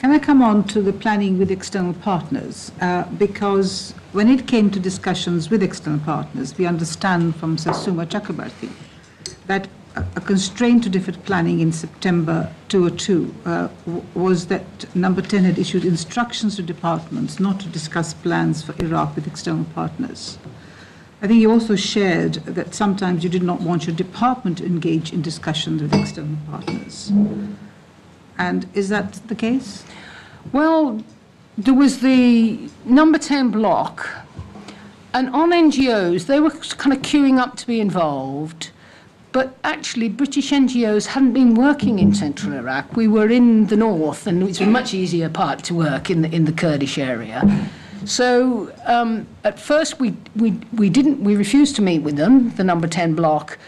Can I come on to the planning with external partners? Because when it came to discussions with external partners, we understand from Sir Suma Chakrabarti that a constraint to deferred planning in September 2002 was that Number 10 had issued instructions to departments not to discuss plans for Iraq with external partners. I think you also shared that sometimes you did not want your department to engage in discussions with external partners. And is that the case? Well, there was the Number 10 block, and on NGOs, they were kind of queuing up to be involved, but actually British NGOs hadn't been working in central Iraq. We were in the north, and it's a much easier part to work in the Kurdish area. So at first we refused to meet with them, the Number 10 block,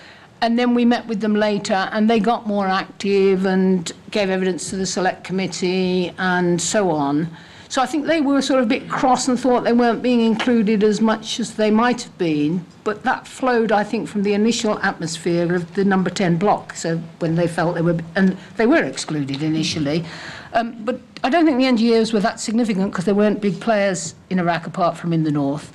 and then we met with them later, and they got more active and gave evidence to the select committee and so on. So I think they were sort of a bit cross and thought they weren't being included as much as they might have been, but that flowed, I think, from the initial atmosphere of the Number 10 block, so when they felt they were excluded initially. But I don't think the NGOs were that significant because there weren't big players in Iraq apart from in the north.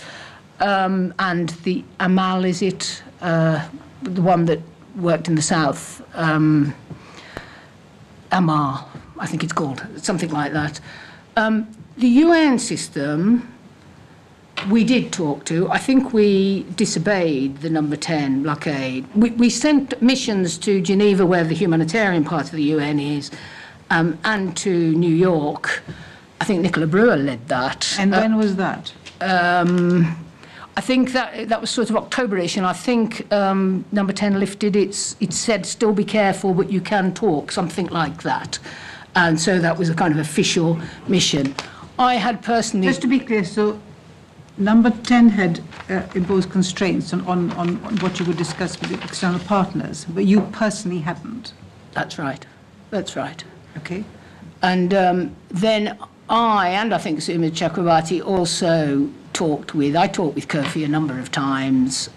And the Amal, is it? The one that worked in the south, Amar, I think it's called, something like that. The UN system, we did talk to. I think we disobeyed the Number 10 blockade. We sent missions to Geneva, where the humanitarian part of the UN is, and to New York. I think Nicola Brewer led that. And when was that? I think that was sort of October-ish, and I think Number 10 lifted it said, still be careful, but you can talk, something like that. And so that was a kind of official mission. I had personally... Just to be clear, so Number 10 had imposed constraints on what you would discuss with the external partners, but you personally hadn't. That's right. That's right. Okay. And then I think Suma Chakrabarti also talked with Kofi a number of times,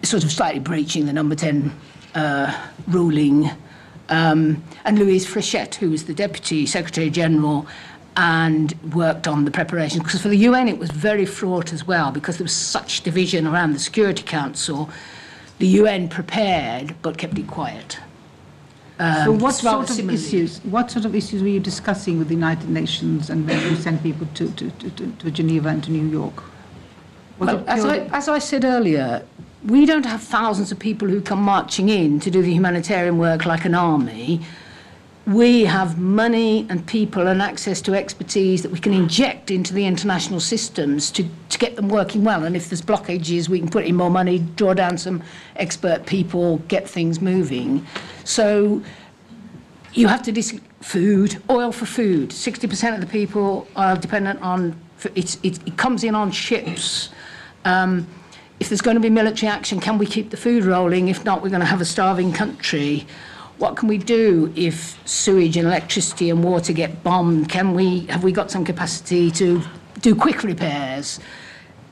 sort of slightly breaching the Number 10 ruling, and Louise Frechette, who was the Deputy Secretary General and worked on the preparations, because for the UN it was very fraught as well, because there was such division around the Security Council. The UN prepared but kept it quiet. So what sort of issues were you discussing with the United Nations and when you sent people to Geneva and to New York? Well, as I said earlier, we don't have thousands of people who come marching in to do the humanitarian work like an army. We have money and people and access to expertise that we can inject into the international systems to get them working well. And if there's blockages, we can put in more money, draw down some expert people, get things moving. So you have to food, oil for food. 60% of the people are dependent on, it comes in on ships. If there's going to be military action, can we keep the food rolling? If not, we're going to have a starving country. What can we do if sewage and electricity and water get bombed? Have we got some capacity to do quick repairs,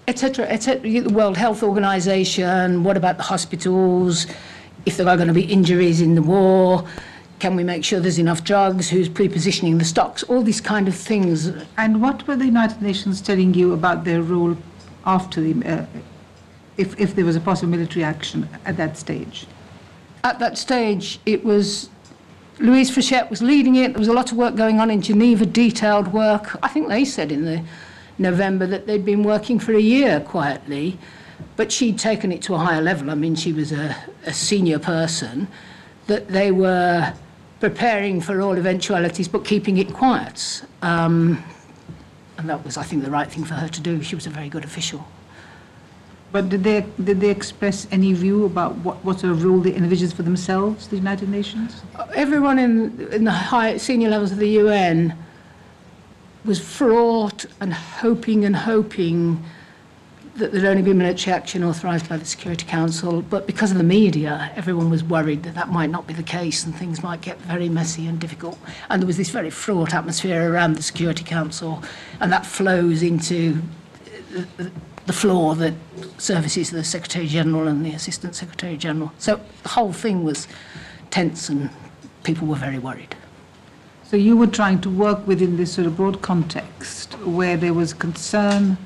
etc., etc.? The World Health Organization, what about the hospitals? If there are going to be injuries in the war, can we make sure there's enough drugs? Who's pre-positioning the stocks? All these kind of things. And what were the United Nations telling you about their role after the, if there was a possible military action at that stage? At that stage, it was Louise Frechette was leading it. There was a lot of work going on in Geneva, detailed work. I think they said in the November that they'd been working for a year quietly, but she'd taken it to a higher level. I mean, she was a senior person, that they were preparing for all eventualities but keeping it quiet. And that was, I think, the right thing for her to do. She was a very good official. But did they express any view about what sort of role they envisioned for themselves, the United Nations? Everyone in the high senior levels of the UN was fraught and hoping that there'd only be military action authorised by the Security Council. But because of the media, everyone was worried that that might not be the case and things might get very messy and difficult. And there was this very fraught atmosphere around the Security Council, and that flows into the floor that services the Secretary General and the Assistant Secretary General. So the whole thing was tense and people were very worried. So you were trying to work within this sort of broad context where there was concern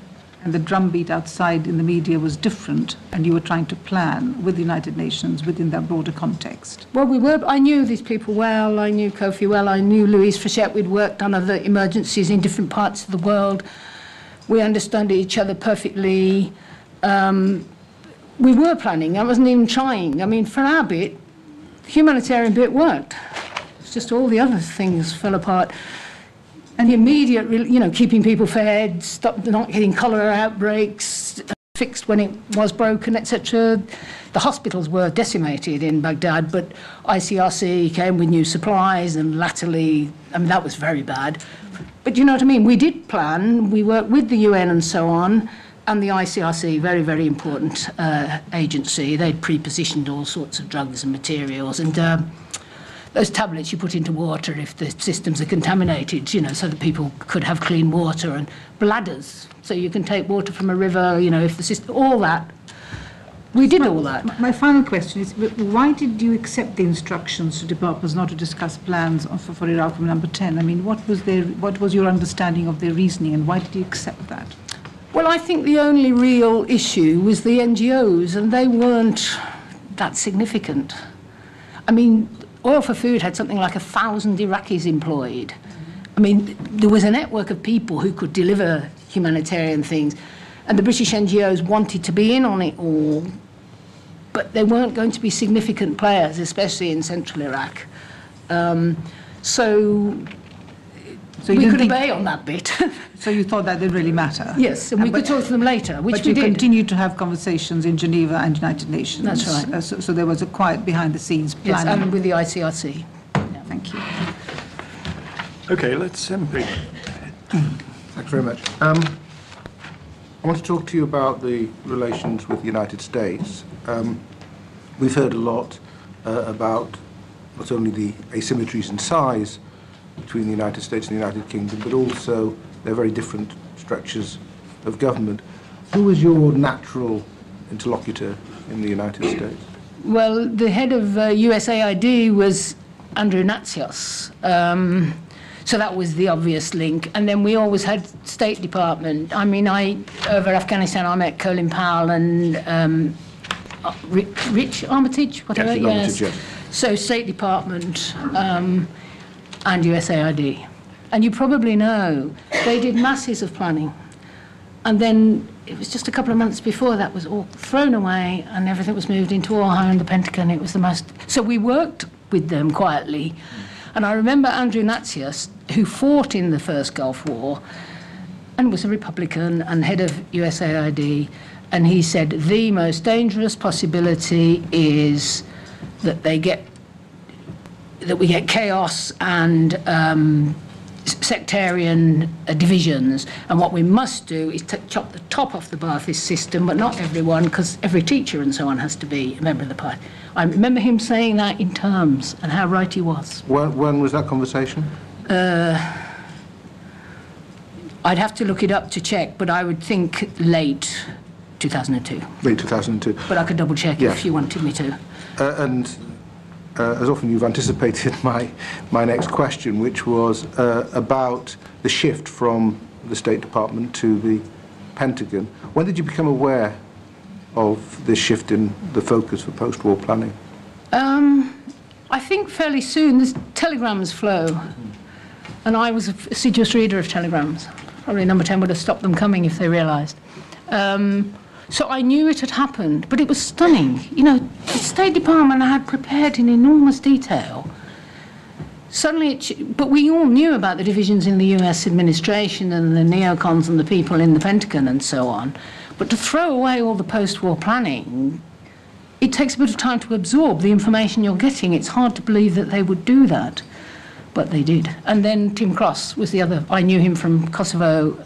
and the drumbeat outside in the media was different, and you were trying to plan with the United Nations within that broader context. Well, I knew these people well. I knew Kofi well. I knew Louise Frechette. We'd worked on other emergencies in different parts of the world. We understood each other perfectly. We were planning. I wasn't even trying. I mean, for our bit, the humanitarian bit worked. It's just all the other things fell apart. And the immediate, keeping people fed, stop not getting cholera outbreaks, fixed when it was broken, etc. The hospitals were decimated in Baghdad, but ICRC came with new supplies, and latterly, that was very bad. But you know what I mean? We did plan. We worked with the UN and so on, and the ICRC, very, very important agency. They'd pre-positioned all sorts of drugs and materials, and those tablets you put into water if the systems are contaminated, so that people could have clean water, and bladders, so you can take water from a river, if the system, all that. We did all that. My final question is, why did you accept the instructions to departments not to discuss plans for Iraq from number 10? I mean, what was your understanding of their reasoning, and why did you accept that? Well, I think the only real issue was the NGOs, and they weren't that significant. I mean, Oil for Food had something like 1,000 Iraqis employed. I mean, there was a network of people who could deliver humanitarian things, and the British NGOs wanted to be in on it all, but they weren't going to be significant players, especially in central Iraq. So we could obey on that bit. So you thought that didn't really matter? Yes, and we could talk to them later, which we did. But you continued to have conversations in Geneva and United Nations. That's right. So there was a quiet behind-the-scenes planning. Yes, and with the ICRC. Yeah, thank you. Okay, let's Thanks very much. I want to talk to you about the relations with the United States. We've heard a lot about not only the asymmetries in size between the United States and the United Kingdom, but also their very different structures of government. Who was your natural interlocutor in the United States? Well, the head of USAID was Andrew Natsios. So that was the obvious link. And then we always had State Department. I mean, over Afghanistan, I met Colin Powell and Rich Armitage, whatever. Yes, Armitage, yes. So State Department and USAID. And you probably know, they did masses of planning. And then it was just a couple of months before that was all thrown away and everything was moved into Ohio and the Pentagon. It was the most... So we worked with them quietly. And I remember Andrew Natsios, who fought in the first Gulf War and was a Republican and head of USAID, and he said the most dangerous possibility is that we get chaos and sectarian divisions, and what we must do is chop the top off the Ba'athist system, but not everyone, because every teacher and so on has to be a member of the party. I remember him saying that in terms, and how right he was. When was that conversation? I'd have to look it up to check, but I would think late 2002. Late 2002. But I could double check if you wanted me to. As often you've anticipated my next question, which was about the shift from the State Department to the Pentagon. When did you become aware of this shift in the focus for post-war planning? I think fairly soon. There's telegrams flow, and I was a assiduous reader of telegrams. Probably number 10 would have stopped them coming if they realised. So I knew it had happened, but it was stunning. You know, the State Department had prepared in enormous detail. Suddenly, but we all knew about the divisions in the US administration and the neocons and the people in the Pentagon and so on. But to throw away all the post-war planning, it takes a bit of time to absorb the information you're getting. It's hard to believe that they would do that, but they did. And then Tim Cross was the other. I knew him from Kosovo